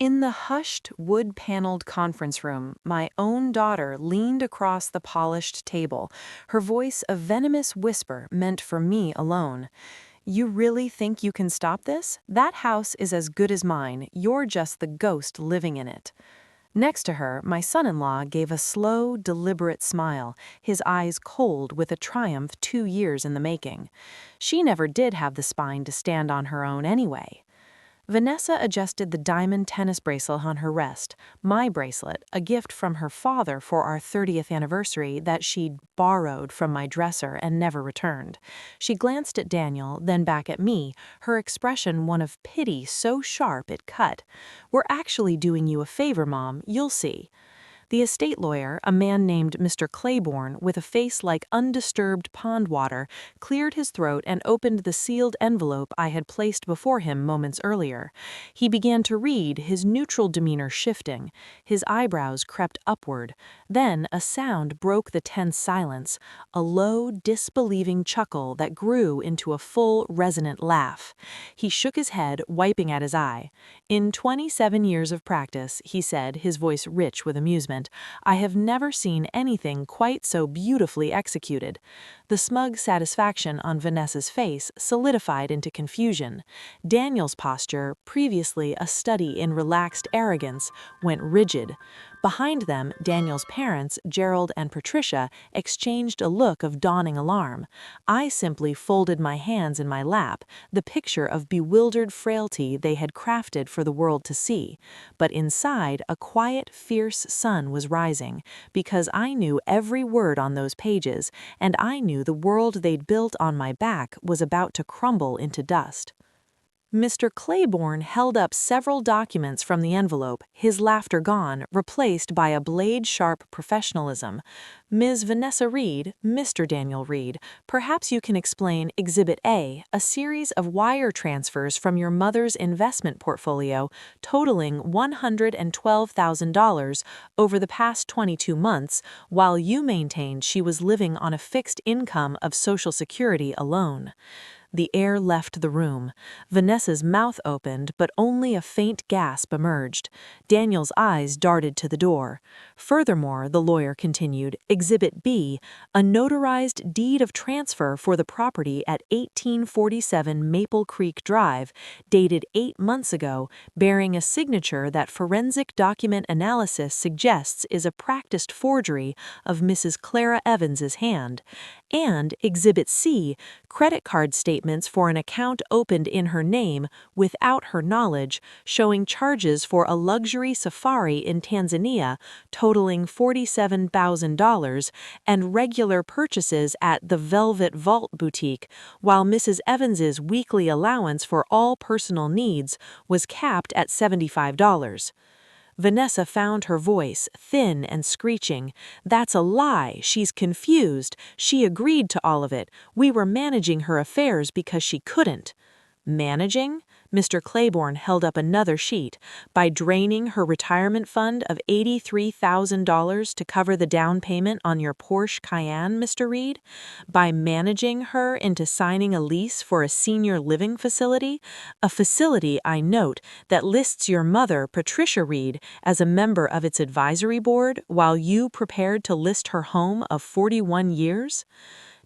In the hushed, wood-paneled conference room, my own daughter leaned across the polished table, her voice a venomous whisper meant for me alone. "You really think you can stop this? That house is as good as mine. You're just the ghost living in it." Next to her, my son-in-law gave a slow, deliberate smile, his eyes cold with a triumph 2 years in the making. She never did have the spine to stand on her own anyway. Vanessa adjusted the diamond tennis bracelet on her wrist, my bracelet, a gift from her father for our 30th anniversary that she'd borrowed from my dresser and never returned. She glanced at Daniel, then back at me, her expression one of pity so sharp it cut. "We're actually doing you a favor, Mom, you'll see." The estate lawyer, a man named Mr. Claiborne with a face like undisturbed pond water, cleared his throat and opened the sealed envelope I had placed before him moments earlier. He began to read, his neutral demeanor shifting. His eyebrows crept upward. Then a sound broke the tense silence, a low, disbelieving chuckle that grew into a full, resonant laugh. He shook his head, wiping at his eye. "In 27 years of practice," he said, his voice rich with amusement, "I have never seen anything quite so beautifully executed." The smug satisfaction on Vanessa's face solidified into confusion. Daniel's posture, previously a study in relaxed arrogance, went rigid. Behind them, Daniel's parents, Gerald and Patricia, exchanged a look of dawning alarm. I simply folded my hands in my lap, the picture of bewildered frailty they had crafted for the world to see. But inside, a quiet, fierce sun was rising, because I knew every word on those pages, and I knew the world they'd built on my back was about to crumble into dust. Mr. Claiborne held up several documents from the envelope, his laughter gone, replaced by a blade-sharp professionalism. "Ms. Vanessa Reed, Mr. Daniel Reed, perhaps you can explain Exhibit A, a series of wire transfers from your mother's investment portfolio totaling $112,000 over the past 22 months, while you maintained she was living on a fixed income of Social Security alone." The air left the room. Vanessa's mouth opened, but only a faint gasp emerged. Daniel's eyes darted to the door. "Furthermore," the lawyer continued, "Exhibit B, a notarized deed of transfer for the property at 1847 Maple Creek Drive, dated 8 months ago, bearing a signature that forensic document analysis suggests is a practiced forgery of Mrs. Clara Evans's hand. And Exhibit C, credit card statements for an account opened in her name without her knowledge, showing charges for a luxury safari in Tanzania totaling $47,000 and regular purchases at the Velvet Vault boutique, while Mrs. Evans's weekly allowance for all personal needs was capped at $75. Vanessa found her voice, thin and screeching. "That's a lie. She's confused. She agreed to all of it. We were managing her affairs because she couldn't." "Managing?" Mr. Claiborne held up another sheet. "By draining her retirement fund of $83,000 to cover the down payment on your Porsche Cayenne, Mr. Reed? By managing her into signing a lease for a senior living facility? A facility, I note, that lists your mother, Patricia Reed, as a member of its advisory board, while you prepared to list her home of 41 years?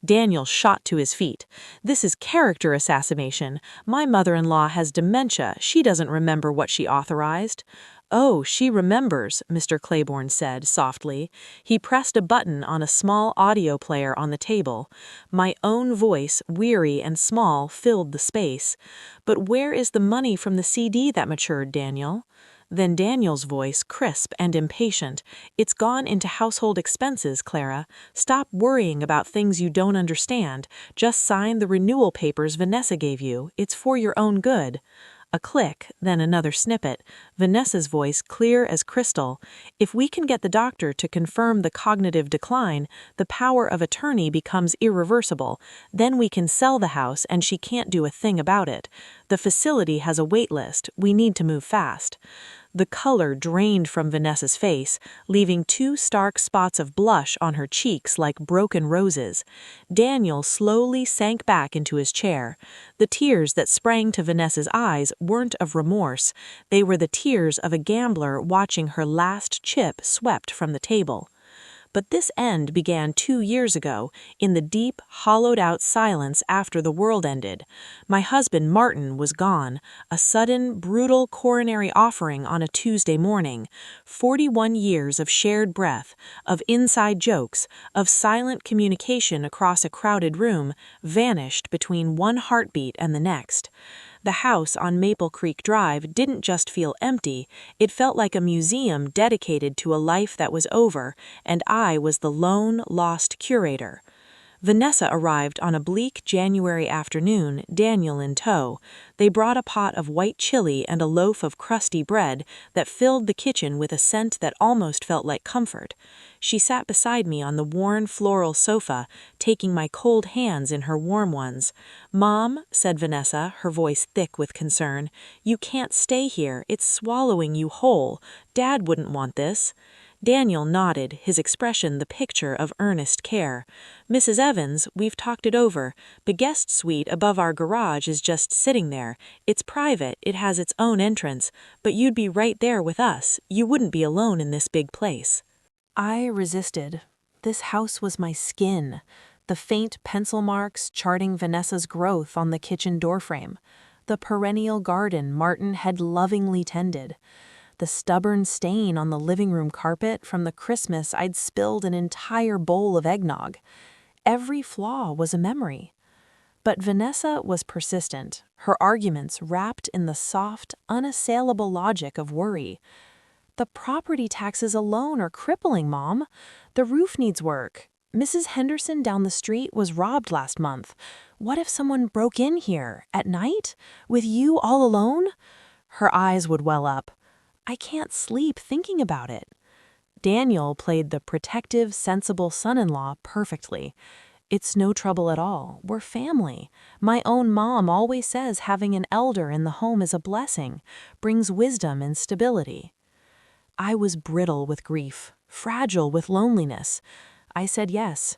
Daniel shot to his feet. "This is character assassination. My mother-in-law has dementia. She doesn't remember what she authorized." "Oh, she remembers," Mr. Claiborne said softly. He pressed a button on a small audio player on the table. My own voice, weary and small, filled the space. "But where is the money from the CD that matured, Daniel?" Then Daniel's voice, crisp and impatient. "It's gone into household expenses, Clara. Stop worrying about things you don't understand. Just sign the renewal papers Vanessa gave you. It's for your own good." A click, then another snippet. Vanessa's voice clear as crystal. "If we can get the doctor to confirm the cognitive decline, the power of attorney becomes irreversible. Then we can sell the house and she can't do a thing about it. The facility has a wait list. We need to move fast." The color drained from Vanessa's face, leaving two stark spots of blush on her cheeks like broken roses. Daniel slowly sank back into his chair. The tears that sprang to Vanessa's eyes weren't of remorse. They were the tears of a gambler watching her last chip swept from the table. But this end began 2 years ago, in the deep, hollowed-out silence after the world ended. My husband Martin was gone, a sudden, brutal coronary offering on a Tuesday morning. 41 years of shared breath, of inside jokes, of silent communication across a crowded room, vanished between one heartbeat and the next. The house on Maple Creek Drive didn't just feel empty, it felt like a museum dedicated to a life that was over, and I was the lone, lost curator. Vanessa arrived on a bleak January afternoon, Daniel in tow. They brought a pot of white chili and a loaf of crusty bread that filled the kitchen with a scent that almost felt like comfort. She sat beside me on the worn floral sofa, taking my cold hands in her warm ones. "Mom," said Vanessa, her voice thick with concern, "you can't stay here. It's swallowing you whole. Dad wouldn't want this." Daniel nodded, his expression the picture of earnest care. "Mrs. Evans, we've talked it over. The guest suite above our garage is just sitting there. It's private, it has its own entrance, but you'd be right there with us. You wouldn't be alone in this big place." I resisted. This house was my skin, the faint pencil marks charting Vanessa's growth on the kitchen doorframe, the perennial garden Martin had lovingly tended, the stubborn stain on the living room carpet from the Christmas I'd spilled an entire bowl of eggnog. Every flaw was a memory. But Vanessa was persistent, her arguments wrapped in the soft, unassailable logic of worry. "The property taxes alone are crippling, Mom. The roof needs work. Mrs. Henderson down the street was robbed last month. What if someone broke in here, at night, with you all alone?" Her eyes would well up. "I can't sleep thinking about it." Daniel played the protective, sensible son-in-law perfectly. "It's no trouble at all. We're family. My own mom always says having an elder in the home is a blessing, brings wisdom and stability." I was brittle with grief, fragile with loneliness. I said yes.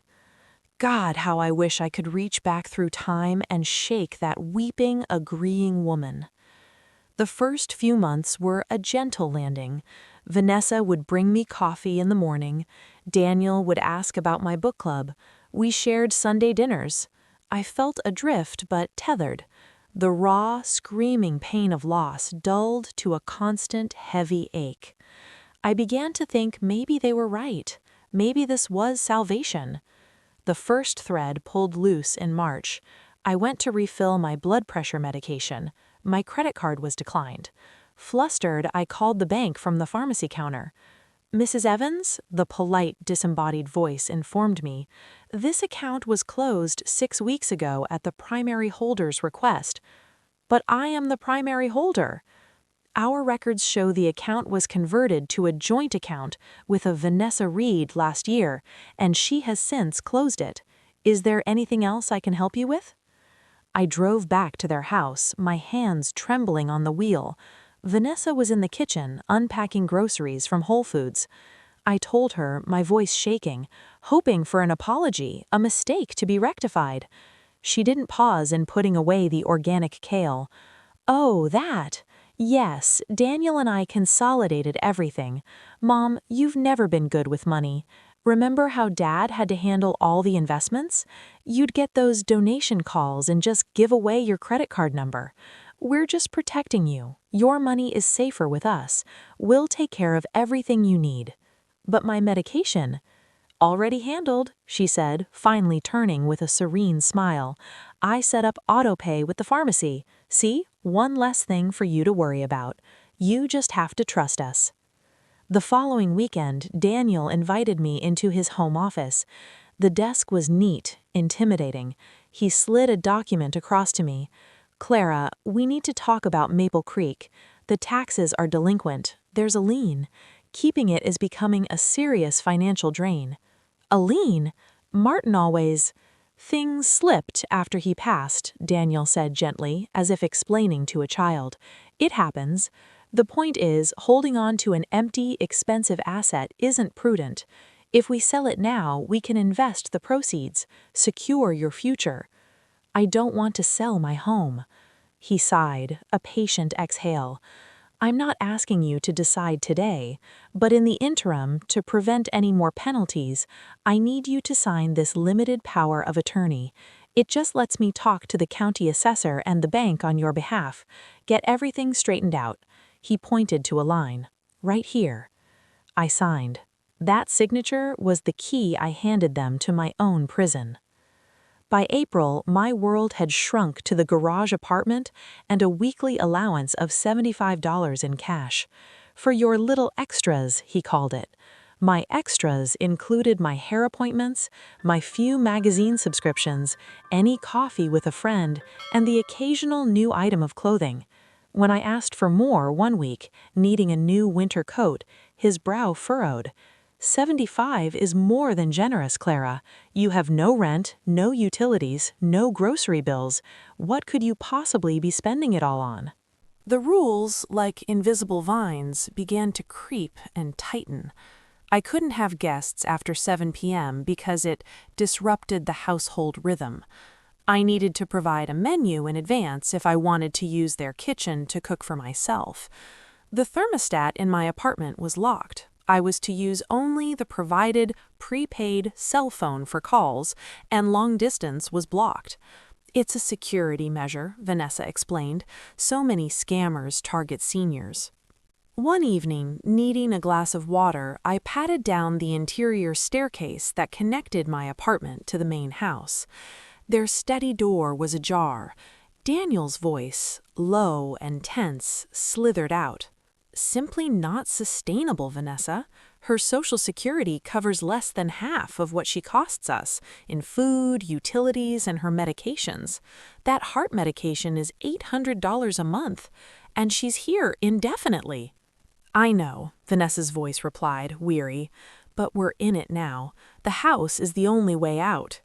God, how I wish I could reach back through time and shake that weeping, agreeing woman. The first few months were a gentle landing. Vanessa would bring me coffee in the morning. Daniel would ask about my book club. We shared Sunday dinners. I felt adrift but tethered. The raw, screaming pain of loss dulled to a constant, heavy ache. I began to think maybe they were right. Maybe this was salvation. The first thread pulled loose in March. I went to refill my blood pressure medication. My credit card was declined. Flustered, I called the bank from the pharmacy counter. "Mrs. Evans," the polite, disembodied voice informed me, "this account was closed 6 weeks ago at the primary holder's request." "But I am the primary holder." "Our records show the account was converted to a joint account with a Vanessa Reed last year, and she has since closed it. Is there anything else I can help you with?" I drove back to their house, my hands trembling on the wheel. Vanessa was in the kitchen, unpacking groceries from Whole Foods. I told her, my voice shaking, hoping for an apology, a mistake to be rectified. She didn't pause in putting away the organic kale. "Oh, that. Yes, Daniel and I consolidated everything. Mom, you've never been good with money. Remember how Dad had to handle all the investments? You'd get those donation calls and just give away your credit card number. We're just protecting you. Your money is safer with us. We'll take care of everything you need." "But my medication—" "Already handled," she said, finally turning with a serene smile. "I set up autopay with the pharmacy. See, one less thing for you to worry about. You just have to trust us." The following weekend, Daniel invited me into his home office. The desk was neat, intimidating. He slid a document across to me. "Clara, we need to talk about Maple Creek. The taxes are delinquent. There's a lien. Keeping it is becoming a serious financial drain." "A lien? Martin always—" "Things slipped after he passed," Daniel said gently, as if explaining to a child. "It happens. The point is, holding on to an empty, expensive asset isn't prudent. If we sell it now, we can invest the proceeds, secure your future. I don't want to sell my home. He sighed, a patient exhale. I'm not asking you to decide today, but in the interim, to prevent any more penalties, I need you to sign this limited power of attorney. It just lets me talk to the county assessor and the bank on your behalf. Get everything straightened out. He pointed to a line. Right here. I signed. That signature was the key I handed them to my own prison. By April, my world had shrunk to the garage apartment and a weekly allowance of $75 in cash. For your little extras, he called it. My extras included my hair appointments, my few magazine subscriptions, any coffee with a friend, and the occasional new item of clothing. When I asked for more one week, needing a new winter coat, his brow furrowed. 75 is more than generous, Clara. You have no rent, no utilities, no grocery bills. What could you possibly be spending it all on? The rules, like invisible vines, began to creep and tighten. I couldn't have guests after 7 p.m. because it disrupted the household rhythm. I needed to provide a menu in advance if I wanted to use their kitchen to cook for myself. The thermostat in my apartment was locked. I was to use only the provided, prepaid cell phone for calls, and long distance was blocked. It's a security measure, Vanessa explained. So many scammers target seniors. One evening, needing a glass of water, I patted down the interior staircase that connected my apartment to the main house. Their steady door was ajar. Daniel's voice, low and tense, slithered out. Simply not sustainable, Vanessa. Her Social Security covers less than half of what she costs us in food, utilities, and her medications. That heart medication is $800 a month, and she's here indefinitely. I know, Vanessa's voice replied, weary, but we're in it now. The house is the only way out.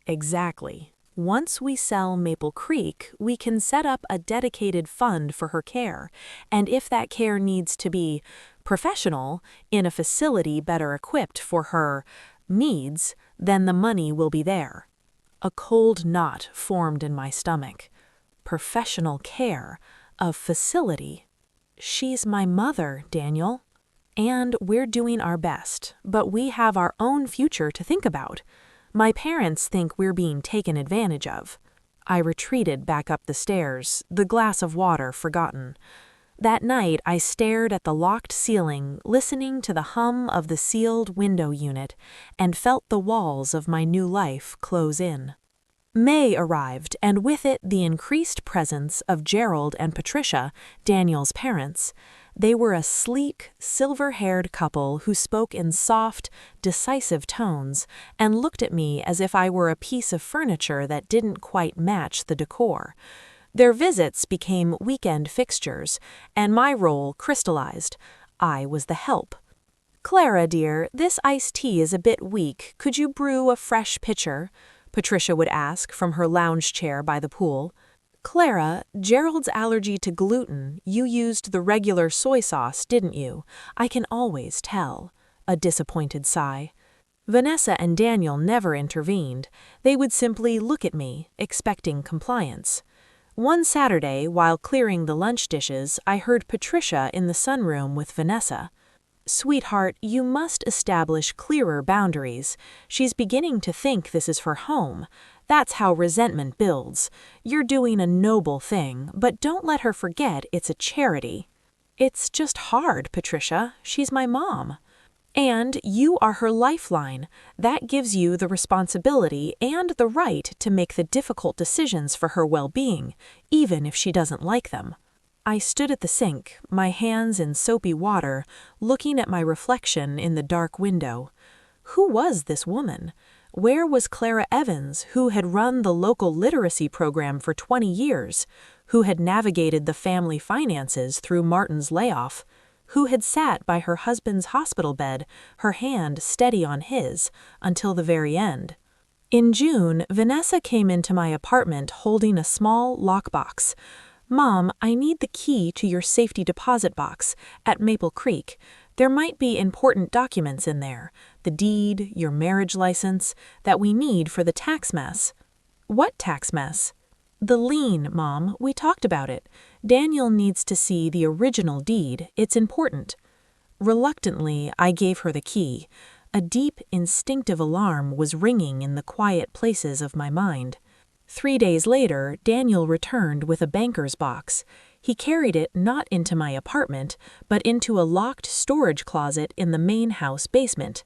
Exactly. Once we sell Maple Creek, we can set up a dedicated fund for her care, and if that care needs to be professional, in a facility better equipped for her needs, then the money will be there. A cold knot formed in my stomach. Professional care, a facility. She's my mother, Daniel. And we're doing our best, but we have our own future to think about. My parents think we're being taken advantage of. I retreated back up the stairs, the glass of water forgotten. That night, I stared at the locked ceiling, listening to the hum of the sealed window unit, and felt the walls of my new life close in. May arrived, and with it the increased presence of Gerald and Patricia, Daniel's parents. They were a sleek, silver-haired couple who spoke in soft, decisive tones and looked at me as if I were a piece of furniture that didn't quite match the decor. Their visits became weekend fixtures, and my role crystallized. I was the help. "Clara, dear, this iced tea is a bit weak. Could you brew a fresh pitcher?" Patricia would ask from her lounge chair by the pool. "Clara, Gerald's allergy to gluten. You used the regular soy sauce, didn't you? I can always tell." A disappointed sigh. Vanessa and Daniel never intervened. They would simply look at me, expecting compliance. One Saturday, while clearing the lunch dishes, I heard Patricia in the sunroom with Vanessa. "Sweetheart, you must establish clearer boundaries. She's beginning to think this is her home. That's how resentment builds. You're doing a noble thing, but don't let her forget it's a charity." "It's just hard, Patricia. She's my mom." "And you are her lifeline. That gives you the responsibility and the right to make the difficult decisions for her well-being, even if she doesn't like them." I stood at the sink, my hands in soapy water, looking at my reflection in the dark window. Who was this woman? Where was Clara Evans, who had run the local literacy program for 20 years, who had navigated the family finances through Martin's layoff, who had sat by her husband's hospital bed, her hand steady on his, until the very end? In June, Vanessa came into my apartment holding a small lockbox. "Mom, I need the key to your safety deposit box at Maple Creek. There might be important documents in there, the deed, your marriage license, that we need for the tax mess." "What tax mess?" "The lien, Mom. We talked about it. Daniel needs to see the original deed. It's important." Reluctantly, I gave her the key. A deep, instinctive alarm was ringing in the quiet places of my mind. 3 days later, Daniel returned with a banker's box. He carried it not into my apartment, but into a locked storage closet in the main house basement.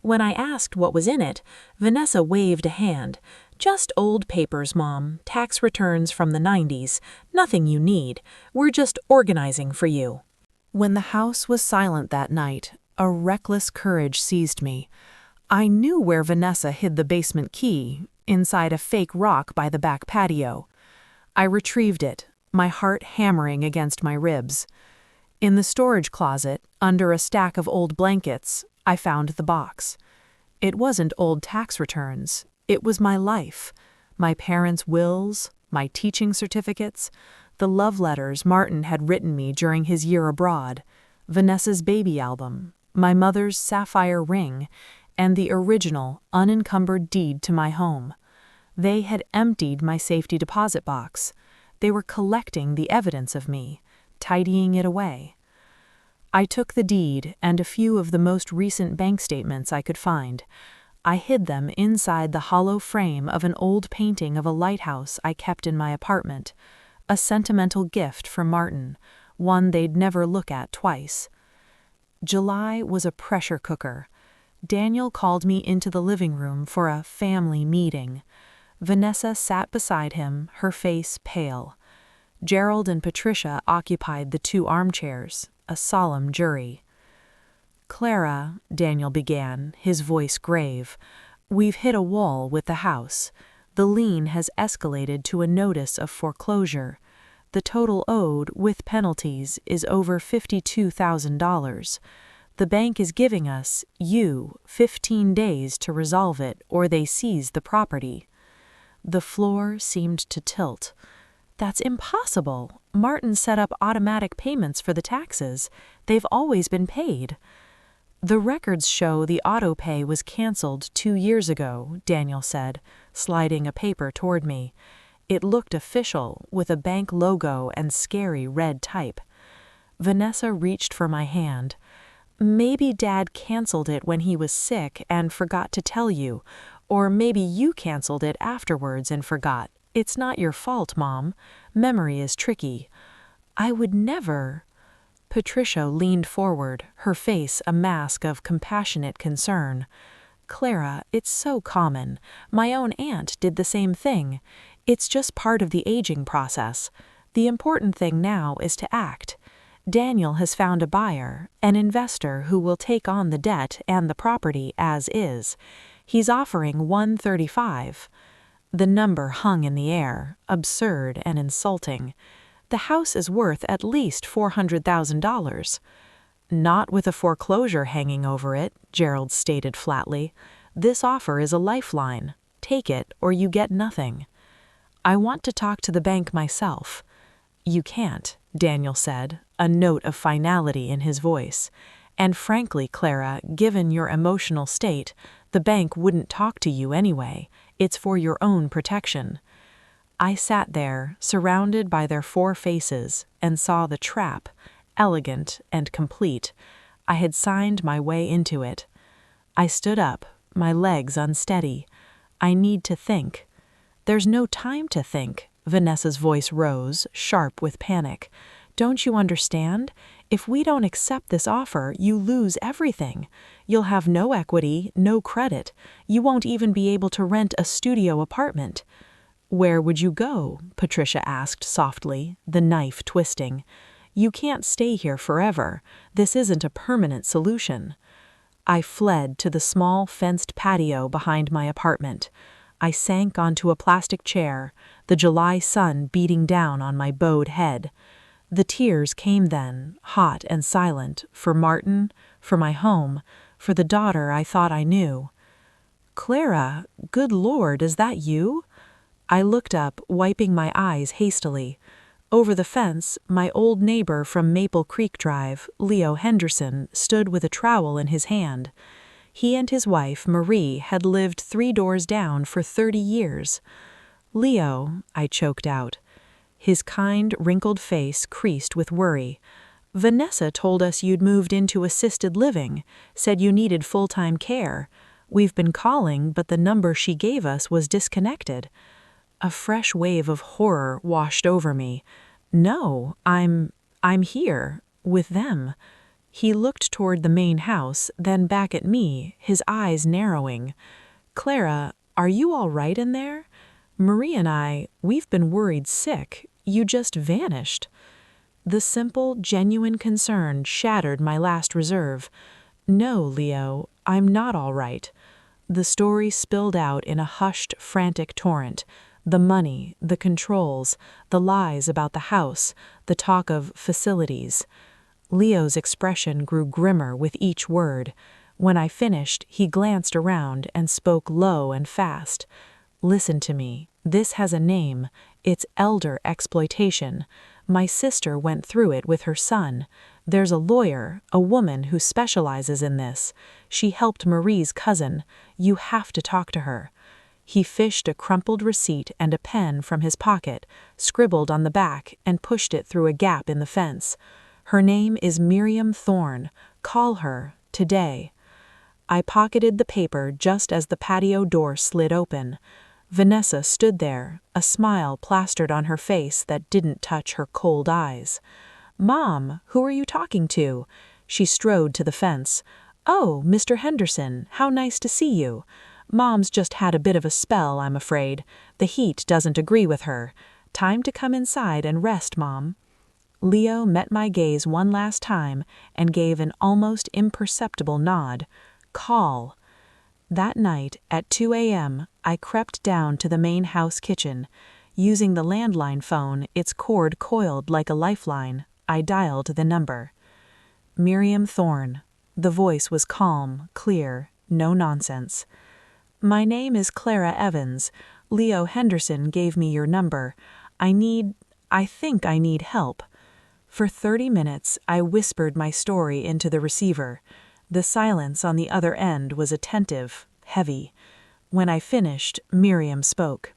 When I asked what was in it, Vanessa waved a hand. "Just old papers, Mom. Tax returns from the 90s. Nothing you need. We're just organizing for you." When the house was silent that night, a reckless courage seized me. I knew where Vanessa hid the basement key, inside a fake rock by the back patio. I retrieved it, my heart hammering against my ribs. In the storage closet, under a stack of old blankets, I found the box. It wasn't old tax returns. It was my life, my parents' wills, my teaching certificates, the love letters Martin had written me during his year abroad, Vanessa's baby album, my mother's sapphire ring, and the original, unencumbered deed to my home. They had emptied my safety deposit box. They were collecting the evidence of me, tidying it away. I took the deed and a few of the most recent bank statements I could find. I hid them inside the hollow frame of an old painting of a lighthouse I kept in my apartment, a sentimental gift for Martin, one they'd never look at twice. July was a pressure cooker. Daniel called me into the living room for a family meeting. Vanessa sat beside him, her face pale. Gerald and Patricia occupied the 2 armchairs, a solemn jury. "Clara," Daniel began, his voice grave, "we've hit a wall with the house. The lien has escalated to a notice of foreclosure. The total owed, with penalties, is over $52,000. The bank is giving us, 15 days to resolve it, or they seize the property." The floor seemed to tilt. "That's impossible. Martin set up automatic payments for the taxes. They've always been paid." "The records show the auto pay was canceled 2 years ago," Daniel said, sliding a paper toward me. It looked official, with a bank logo and scary red type. Vanessa reached for my hand. "Maybe Dad canceled it when he was sick and forgot to tell you, or maybe you canceled it afterwards and forgot. It's not your fault, Mom. Memory is tricky." "I would never." Patricia leaned forward, her face a mask of compassionate concern. "Clara, it's so common. My own aunt did the same thing. It's just part of the aging process. The important thing now is to act. Daniel has found a buyer, an investor who will take on the debt and the property as is. He's offering $135. The number hung in the air, absurd and insulting. The house is worth at least $400,000. "Not with a foreclosure hanging over it," Gerald stated flatly. "This offer is a lifeline. Take it or you get nothing." "I want to talk to the bank myself." "You can't," Daniel said, a note of finality in his voice. "And frankly, Clara, given your emotional state, the bank wouldn't talk to you anyway. It's for your own protection." I sat there, surrounded by their 4 faces, and saw the trap, elegant and complete. I had signed my way into it. I stood up, my legs unsteady. "I need to think." "There's no time to think." Vanessa's voice rose, sharp with panic. "Don't you understand? If we don't accept this offer, you lose everything. You'll have no equity, no credit. You won't even be able to rent a studio apartment." "Where would you go?" Patricia asked softly, the knife twisting. "You can't stay here forever. This isn't a permanent solution." I fled to the small fenced patio behind my apartment. I sank onto a plastic chair, the July sun beating down on my bowed head. The tears came then, hot and silent, for Martin, for my home, for the daughter I thought I knew. "Clara, good Lord, is that you?" I looked up, wiping my eyes hastily. Over the fence, my old neighbor from Maple Creek Drive, Leo Henderson, stood with a trowel in his hand. He and his wife, Marie, had lived 3 doors down for 30 years. "Leo," I choked out. His kind, wrinkled face creased with worry. "Vanessa told us you'd moved into assisted living, said you needed full-time care. We've been calling, but the number she gave us was disconnected." A fresh wave of horror washed over me. "No, I'm here, with them." He looked toward the main house, then back at me, his eyes narrowing. "Clara, are you all right in there? Marie and we've been worried sick. You just vanished." The simple, genuine concern shattered my last reserve. "No, Leo, I'm not all right." The story spilled out in a hushed, frantic torrent. The money, the controls, the lies about the house, the talk of facilities. Leo's expression grew grimmer with each word. When I finished, he glanced around and spoke low and fast. "Listen to me. This has a name. It's elder exploitation. My sister went through it with her son. There's a lawyer, a woman who specializes in this. She helped Marie's cousin. You have to talk to her." He fished a crumpled receipt and a pen from his pocket, scribbled on the back, and pushed it through a gap in the fence. "Her name is Miriam Thorne. Call her, today." I pocketed the paper just as the patio door slid open. Vanessa stood there, a smile plastered on her face that didn't touch her cold eyes. "Mom, who are you talking to?" She strode to the fence. "Oh, Mr. Henderson, how nice to see you. Mom's just had a bit of a spell, I'm afraid. The heat doesn't agree with her. Time to come inside and rest, Mom." Leo met my gaze one last time and gave an almost imperceptible nod. "Call." That night, at 2 a.m., I crept down to the main house kitchen. Using the landline phone, its cord coiled like a lifeline, I dialed the number. Miriam Thorne. The voice was calm, clear, no nonsense. "My name is Clara Evans. Leo Henderson gave me your number. I think I need help." For 30 minutes, I whispered my story into the receiver. The silence on the other end was attentive, heavy. When I finished, Miriam spoke.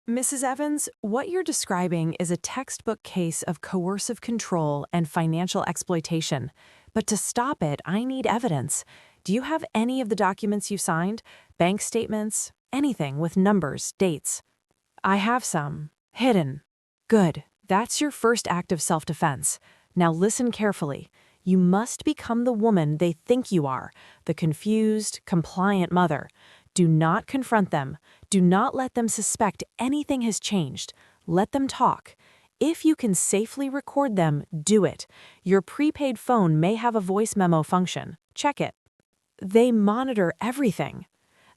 "Mrs. Evans, what you're describing is a textbook case of coercive control and financial exploitation. But to stop it, I need evidence. Do you have any of the documents you signed? Bank statements? Anything with numbers, dates?" "I have some. Hidden." "Good. That's your first act of self-defense. Now listen carefully. You must become the woman they think you are, the confused, compliant mother. Do not confront them. Do not let them suspect anything has changed. Let them talk. If you can safely record them, do it. Your prepaid phone may have a voice memo function. Check it. They monitor everything.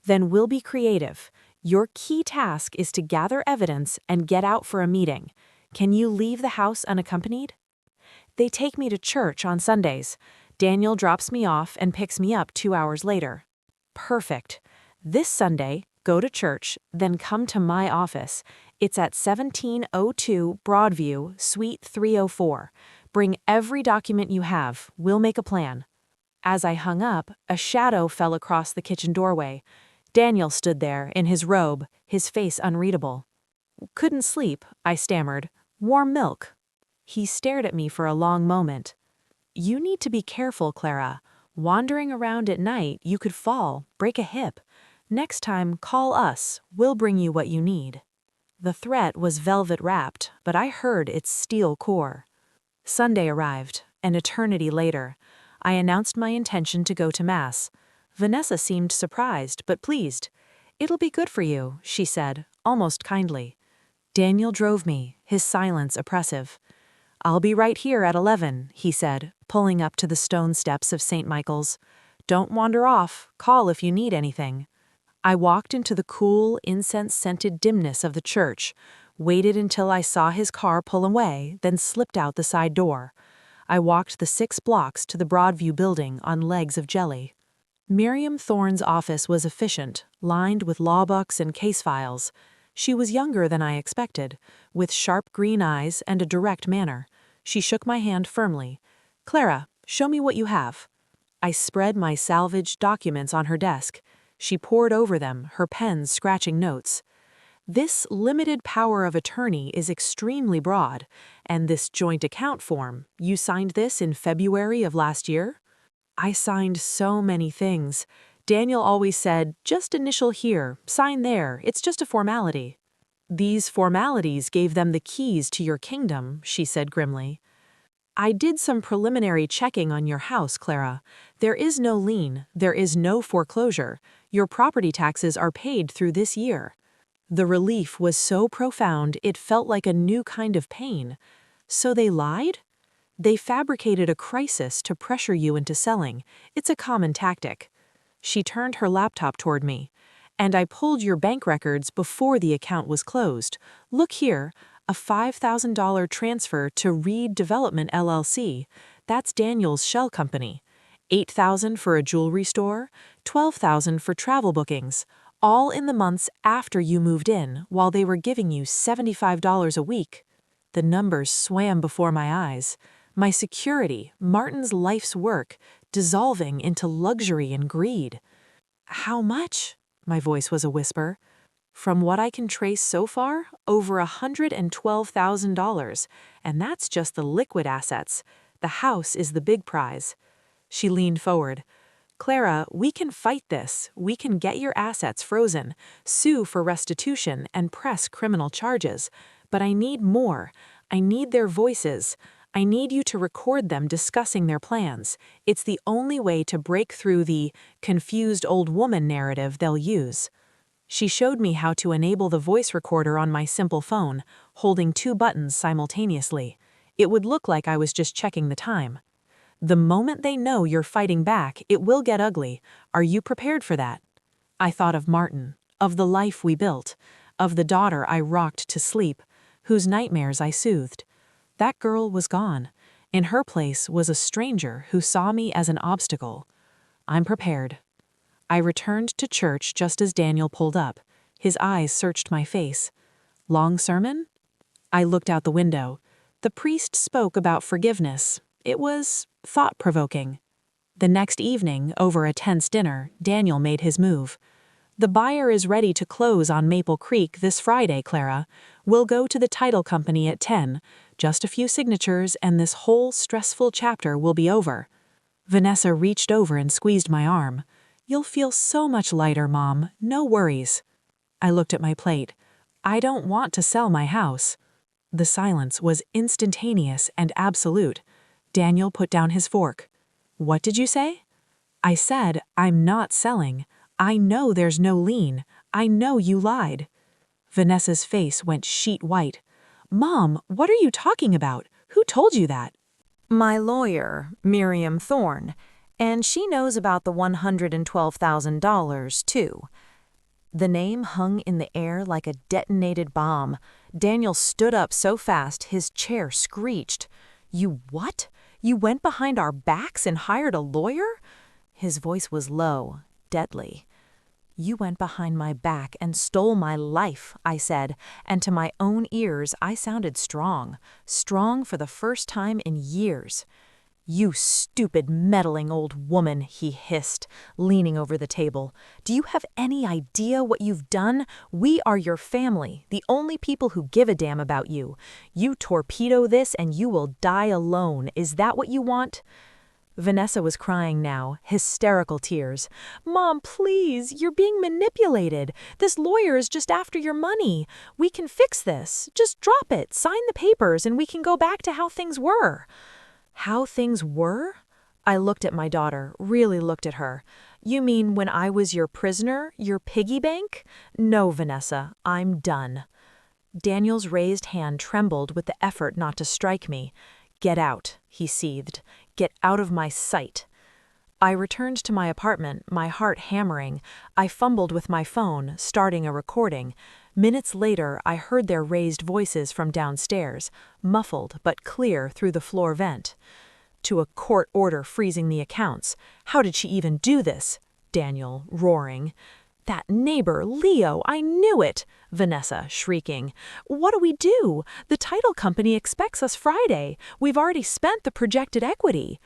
Then we'll be creative. Your key task is to gather evidence and get out for a meeting. Can you leave the house unaccompanied?" "They take me to church on Sundays. Daniel drops me off and picks me up 2 hours later." "Perfect. This Sunday, go to church, then come to my office. It's at 1702 Broadview, Suite 304. Bring every document you have. We'll make a plan." As I hung up, a shadow fell across the kitchen doorway. Daniel stood there, in his robe, his face unreadable. "Couldn't sleep," I stammered. "Warm milk." He stared at me for a long moment. "You need to be careful, Clara. Wandering around at night, you could fall, break a hip. Next time, call us. We'll bring you what you need." The threat was velvet-wrapped, but I heard its steel core. Sunday arrived, an eternity later. I announced my intention to go to Mass. Vanessa seemed surprised, but pleased. "It'll be good for you," she said, almost kindly. Daniel drove me, his silence oppressive. "I'll be right here at 11, he said, pulling up to the stone steps of St. Michael's. "Don't wander off. Call if you need anything." I walked into the cool, incense-scented dimness of the church, waited until I saw his car pull away, then slipped out the side door. I walked the 6 blocks to the Broadview building on legs of jelly. Miriam Thorne's office was efficient, lined with law books and case files. She was younger than I expected, with sharp green eyes and a direct manner. She shook my hand firmly. "Clara, show me what you have." I spread my salvaged documents on her desk. She pored over them, her pen scratching notes. "This limited power of attorney is extremely broad, and this joint account form, you signed this in February of last year?" I signed so many things. Daniel always said, "Just initial here, sign there, it's just a formality." "These formalities gave them the keys to your kingdom," she said grimly. "I did some preliminary checking on your house, Clara. There is no lien, there is no foreclosure. Your property taxes are paid through this year." The relief was so profound it felt like a new kind of pain. So they lied? They fabricated a crisis to pressure you into selling. It's a common tactic. She turned her laptop toward me. "And I pulled your bank records before the account was closed. Look here, a $5,000 transfer to Reed Development LLC. That's Daniel's shell company. $8,000 for a jewelry store, $12,000 for travel bookings, all in the months after you moved in, while they were giving you $75 a week." The numbers swam before my eyes. My security, Martin's life's work, dissolving into luxury and greed. "How much?" My voice was a whisper. "From what I can trace so far, over $112,000, and that's just the liquid assets. The house is the big prize." She leaned forward. "Clara, we can fight this. We can get your assets frozen, sue for restitution, and press criminal charges. But I need more. I need their voices. I need you to record them discussing their plans. It's the only way to break through the confused old woman narrative they'll use." She showed me how to enable the voice recorder on my simple phone, holding 2 buttons simultaneously. It would look like I was just checking the time. "The moment they know you're fighting back, it will get ugly. Are you prepared for that?" I thought of Martin, of the life we built, of the daughter I rocked to sleep, whose nightmares I soothed. That girl was gone. In her place was a stranger who saw me as an obstacle. I'm prepared. I returned to church just as Daniel pulled up. His eyes searched my face. "Long sermon?" I looked out the window. The priest spoke about forgiveness. It was thought-provoking. The next evening, over a tense dinner, Daniel made his move. "The buyer is ready to close on Maple Creek this Friday, Clara. We'll go to the title company at 10. Just a few signatures and this whole stressful chapter will be over." Vanessa reached over and squeezed my arm. "You'll feel so much lighter, Mom. No worries." I looked at my plate. "I don't want to sell my house." The silence was instantaneous and absolute. Daniel put down his fork. "What did you say?" "I said, I'm not selling. I know there's no lien. I know you lied." Vanessa's face went sheet white. "Mom, what are you talking about? Who told you that?" My lawyer, Miriam Thorne, and she knows about the $112,000 too. The name hung in the air like a detonated bomb. Daniel stood up so fast his chair screeched. "You what? You went behind our backs and hired a lawyer?" His voice was low, deadly. "You went behind my back and stole my life," I said, and to my own ears I sounded strong for the first time in years. "You stupid, meddling old woman," he hissed, leaning over the table. "Do you have any idea what you've done? We are your family, the only people who give a damn about you. You torpedo this and you will die alone. Is that what you want?" Vanessa was crying now, hysterical tears. "Mom, please, you're being manipulated. This lawyer is just after your money. We can fix this. Just drop it, sign the papers, and we can go back to how things were." How things were? I looked at my daughter, really looked at her. "You mean when I was your prisoner, your piggy bank? No, Vanessa, I'm done." Daniel's raised hand trembled with the effort not to strike me. "Get out," he seethed. "Get out of my sight." I returned to my apartment, my heart hammering. I fumbled with my phone, starting a recording. Minutes later, I heard their raised voices from downstairs, muffled but clear through the floor vent. "To a court order freezing the accounts. How did she even do this?" Daniel, roaring. That neighbor, Leo, I knew it! Vanessa, shrieking. What do we do? The title company expects us Friday. We've already spent the projected equity.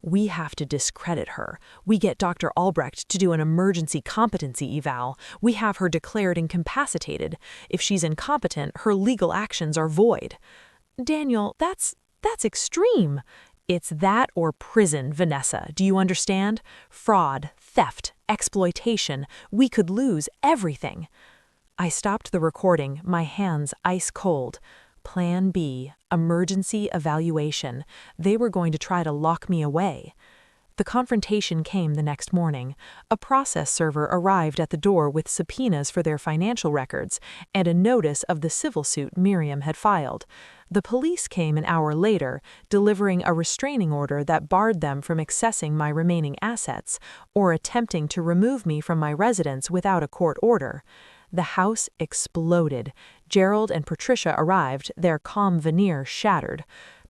We have to discredit her. We get Dr. Albrecht to do an emergency competency eval. We have her declared incapacitated. If she's incompetent, her legal actions are void. Daniel, that's extreme. It's that or prison, Vanessa. Do you understand? Fraud, theft, exploitation. We could lose everything. I stopped the recording, my hands ice cold. Plan B, emergency evaluation. They were going to try to lock me away. The confrontation came the next morning. A process server arrived at the door with subpoenas for their financial records and a notice of the civil suit Miriam had filed. The police came an hour later, delivering a restraining order that barred them from accessing my remaining assets or attempting to remove me from my residence without a court order. The house exploded. Gerald and Patricia arrived, their calm veneer shattered.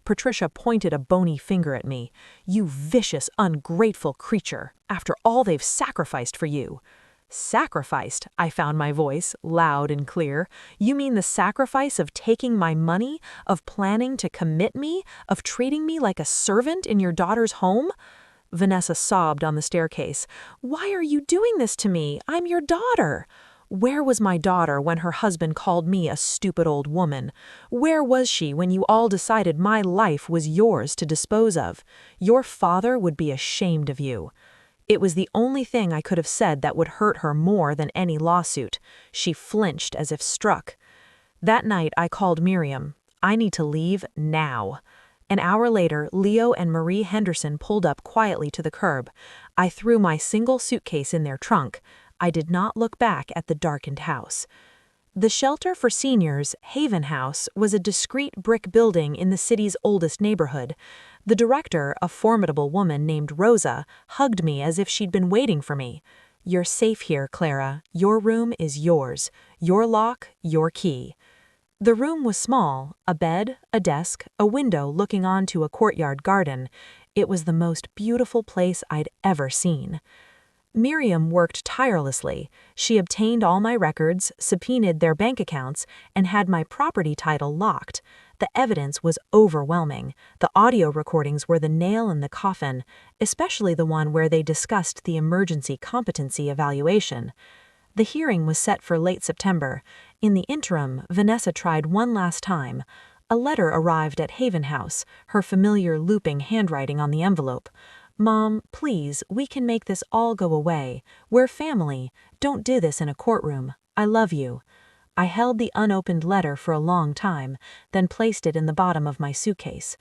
Patricia pointed a bony finger at me. You vicious, ungrateful creature, after all they've sacrificed for you. Sacrificed, I found my voice, loud and clear. You mean the sacrifice of taking my money, of planning to commit me, of treating me like a servant in your daughter's home? Vanessa sobbed on the staircase. Why are you doing this to me? I'm your daughter. Where was my daughter when her husband called me a stupid old woman? Where was she when you all decided my life was yours to dispose of? Your father would be ashamed of you. It was the only thing I could have said that would hurt her more than any lawsuit. She flinched as if struck. That night I called Miriam. I need to leave now. An hour later, Leo and Marie Henderson pulled up quietly to the curb. I threw my single suitcase in their trunk. I did not look back at the darkened house. The shelter for seniors, Haven House, was a discreet brick building in the city's oldest neighborhood. The director, a formidable woman named Rosa, hugged me as if she'd been waiting for me. You're safe here, Clara. Your room is yours. Your lock, your key. The room was small, a bed, a desk, a window looking onto a courtyard garden. It was the most beautiful place I'd ever seen. Miriam worked tirelessly. She obtained all my records, subpoenaed their bank accounts, and had my property title locked. The evidence was overwhelming. The audio recordings were the nail in the coffin, especially the one where they discussed the emergency competency evaluation. The hearing was set for late September. In the interim, Vanessa tried one last time. A letter arrived at Haven House, her familiar looping handwriting on the envelope. Mom, please, we can make this all go away. We're family. Don't do this in a courtroom. I love you. I held the unopened letter for a long time, then placed it in the bottom of my suitcase.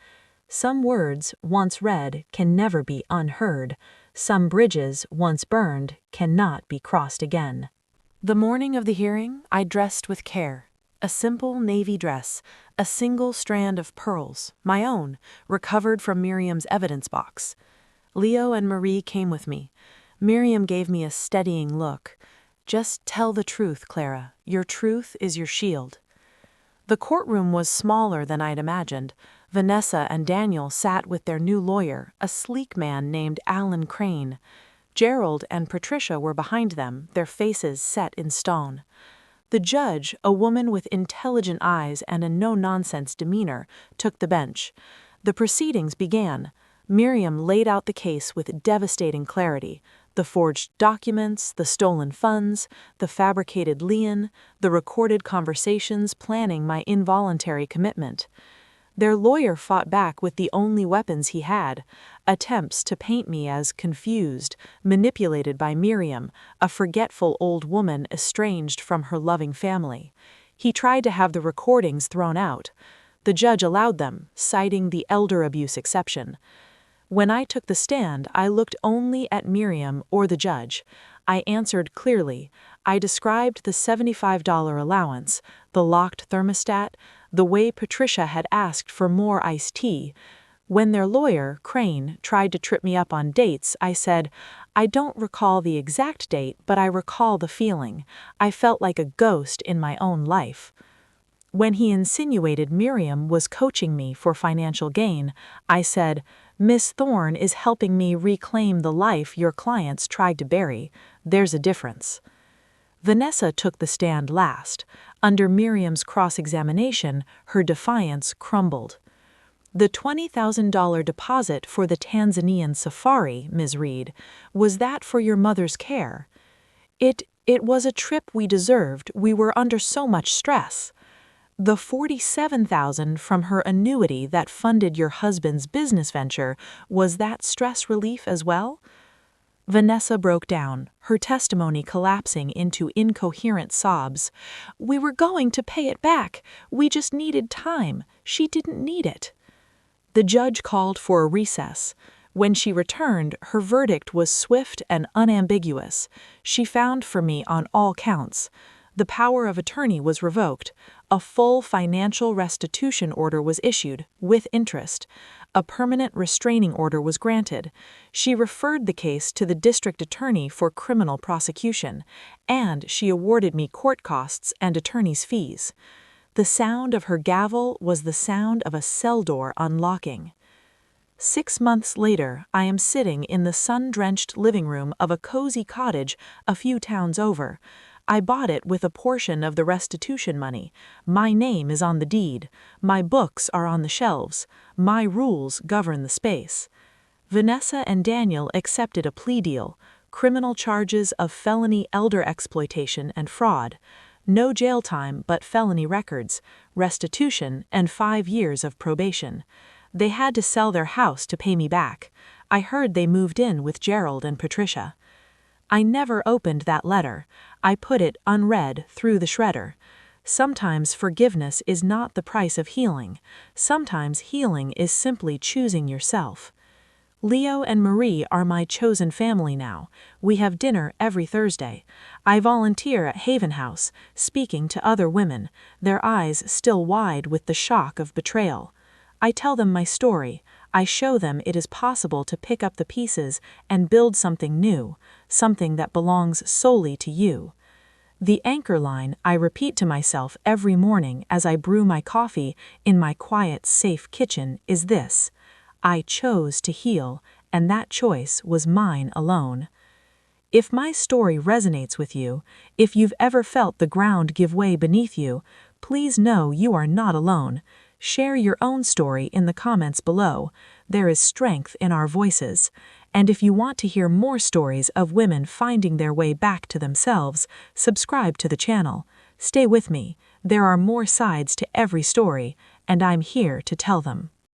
Some words, once read, can never be unheard. Some bridges, once burned, cannot be crossed again. The morning of the hearing, I dressed with care. A simple navy dress, a single strand of pearls, my own, recovered from Miriam's evidence box. Leo and Marie came with me. Miriam gave me a steadying look. Just tell the truth, Clara. Your truth is your shield. The courtroom was smaller than I'd imagined. Vanessa and Daniel sat with their new lawyer, a sleek man named Alan Crane. Gerald and Patricia were behind them, their faces set in stone. The judge, a woman with intelligent eyes and a no-nonsense demeanor, took the bench. The proceedings began. Miriam laid out the case with devastating clarity. The forged documents, the stolen funds, the fabricated lien, the recorded conversations planning my involuntary commitment. Their lawyer fought back with the only weapons he had, attempts to paint me as confused, manipulated by Miriam, a forgetful old woman estranged from her loving family. He tried to have the recordings thrown out. The judge allowed them, citing the elder abuse exception. When I took the stand, I looked only at Miriam or the judge. I answered clearly. I described the $75 allowance, the locked thermostat, the way Patricia had asked for more iced tea. When their lawyer, Crane, tried to trip me up on dates, I said, I don't recall the exact date, but I recall the feeling. I felt like a ghost in my own life. When he insinuated Miriam was coaching me for financial gain, I said, Miss Thorne is helping me reclaim the life your clients tried to bury. There's a difference. Vanessa took the stand last. Under Miriam's cross-examination, her defiance crumbled. The $20,000 deposit for the Tanzanian safari, Ms. Reed, was that for your mother's care? It was a trip we deserved. We were under so much stress. The $47,000 from her annuity that funded your husband's business venture, was that stress relief as well? Vanessa broke down, her testimony collapsing into incoherent sobs. We were going to pay it back. We just needed time. She didn't need it. The judge called for a recess. When she returned, her verdict was swift and unambiguous. She found for me on all counts. The power of attorney was revoked. A full financial restitution order was issued, with interest. A permanent restraining order was granted. She referred the case to the district attorney for criminal prosecution, and she awarded me court costs and attorney's fees. The sound of her gavel was the sound of a cell door unlocking. 6 months later, I am sitting in the sun-drenched living room of a cozy cottage a few towns over. I bought it with a portion of the restitution money. My name is on the deed. My books are on the shelves. My rules govern the space. Vanessa and Daniel accepted a plea deal. Criminal charges of felony elder exploitation and fraud. No jail time but felony records, restitution, and 5 years of probation. They had to sell their house to pay me back. I heard they moved in with Gerald and Patricia. I never opened that letter. I put it unread through the shredder. Sometimes forgiveness is not the price of healing. Sometimes healing is simply choosing yourself. Leo and Marie are my chosen family now. We have dinner every Thursday. I volunteer at Haven House, speaking to other women, their eyes still wide with the shock of betrayal. I tell them my story. I show them it is possible to pick up the pieces and build something new, something that belongs solely to you. The anchor line I repeat to myself every morning as I brew my coffee in my quiet, safe kitchen is this: I chose to heal, and that choice was mine alone. If my story resonates with you, if you've ever felt the ground give way beneath you, please know you are not alone. Share your own story in the comments below. There is strength in our voices. And if you want to hear more stories of women finding their way back to themselves, subscribe to the channel. Stay with me. There are more sides to every story, and I'm here to tell them.